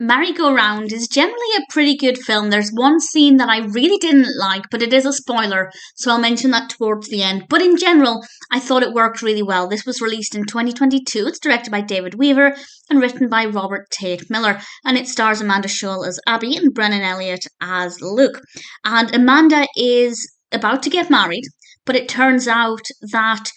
Merry-Go-Round is generally a pretty good film. There's one scene that I really didn't like, but it is a spoiler, so I'll mention that towards the end. But in general, I thought it worked really well. This was released in 2022. It's directed by David Weaver and written by Robert Tate Miller, and it stars Amanda Schull as Abby and Brennan Elliott as Luke. And Amanda is about to get married, but it turns out that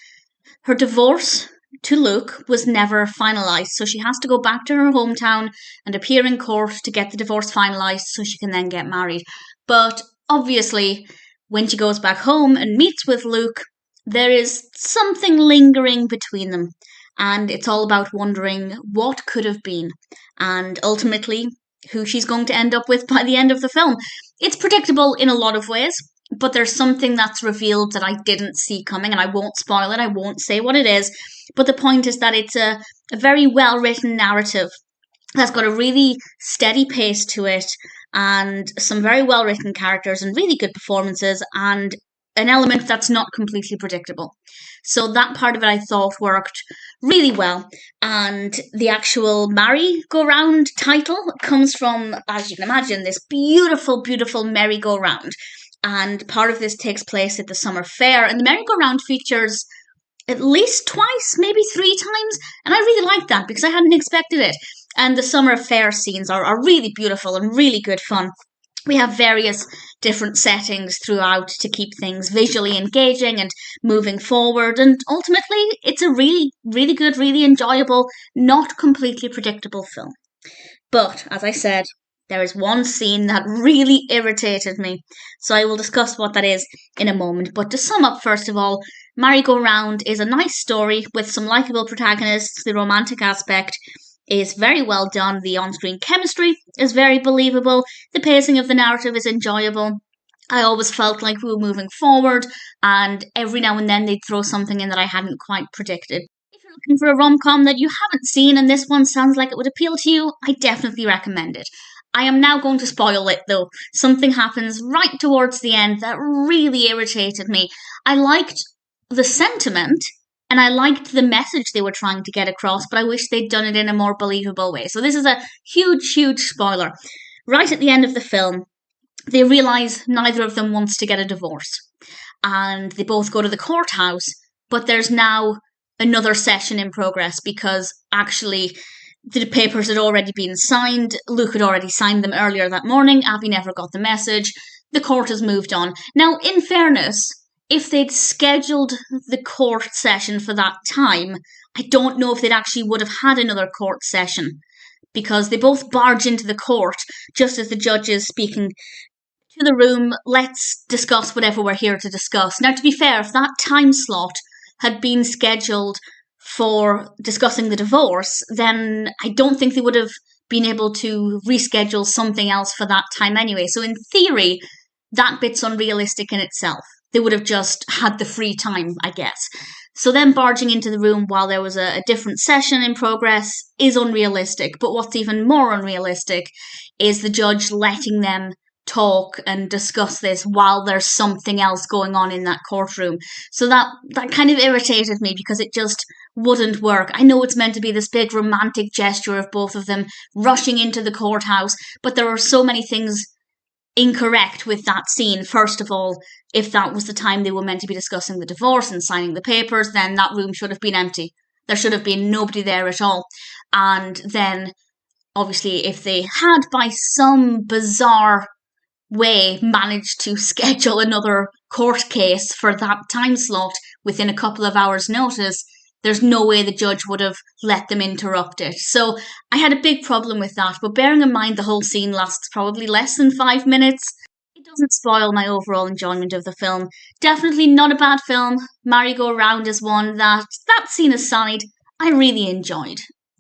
her divorce to Luke was never finalised, so she has to go back to her hometown and appear in court to get the divorce finalised so she can then get married. But obviously, when she goes back home and meets with Luke, there is something lingering between them, and it's all about wondering what could have been, and ultimately who she's going to end up with by the end of the film. It's predictable in a lot of ways, but there's something that's revealed that I didn't see coming, and I won't spoil it, I won't say what it is, but the point is that it's a very well-written narrative that's got a really steady pace to it, and some very well-written characters, and really good performances, and an element that's not completely predictable. So that part of it I thought worked really well, and the actual merry-go-round title comes from, as you can imagine, this beautiful, beautiful merry-go-round. And part of this takes place at the summer fair, and the merry-go-round features at least twice, maybe 3 times, and I really liked that because I hadn't expected it. And the summer fair scenes are really beautiful and really good fun. We have various different settings throughout to keep things visually engaging and moving forward, and ultimately it's a really, really good, really enjoyable, not completely predictable film. But, as I said, there is one scene that really irritated me, so I will discuss what that is in a moment. But to sum up, first of all, Merry-Go-Round is a nice story with some likeable protagonists. The romantic aspect is very well done. The on-screen chemistry is very believable. The pacing of the narrative is enjoyable. I always felt like we were moving forward, and every now and then they'd throw something in that I hadn't quite predicted. If you're looking for a rom-com that you haven't seen and this one sounds like it would appeal to you, I definitely recommend it. I am now going to spoil it though. Something happens right towards the end that really irritated me. I liked the sentiment and I liked the message they were trying to get across, but I wish they'd done it in a more believable way. So this is a huge, huge spoiler. Right at the end of the film, they realise neither of them wants to get a divorce. And they both go to the courthouse, but there's now another session in progress because actually the papers had already been signed. Luke had already signed them earlier that morning. Abby never got the message. The court has moved on. Now, in fairness, if they'd scheduled the court session for that time, I don't know if they'd actually would have had another court session, because they both barge into the court just as the judge is speaking to the room. Let's discuss whatever we're here to discuss. Now, to be fair, if that time slot had been scheduled for discussing the divorce, then I don't think they would have been able to reschedule something else for that time anyway. So in theory, that bit's unrealistic in itself. They would have just had the free time, I guess. So them barging into the room while there was a different session in progress is unrealistic. But what's even more unrealistic is the judge letting them talk and discuss this while there's something else going on in that courtroom. So that kind of irritated me because it just wouldn't work. I know it's meant to be this big romantic gesture of both of them rushing into the courthouse, but there are so many things incorrect with that scene. First of all, if that was the time they were meant to be discussing the divorce and signing the papers, then that room should have been empty. There should have been nobody there at all. And then, obviously, if they had by some bizarre way managed to schedule another court case for that time slot within a couple of hours' notice, there's no way the judge would have let them interrupt it. So I had a big problem with that, but bearing in mind the whole scene lasts probably less than 5 minutes, it doesn't spoil my overall enjoyment of the film. Definitely not a bad film. Merry-Go-Round is one that scene aside, I really enjoyed.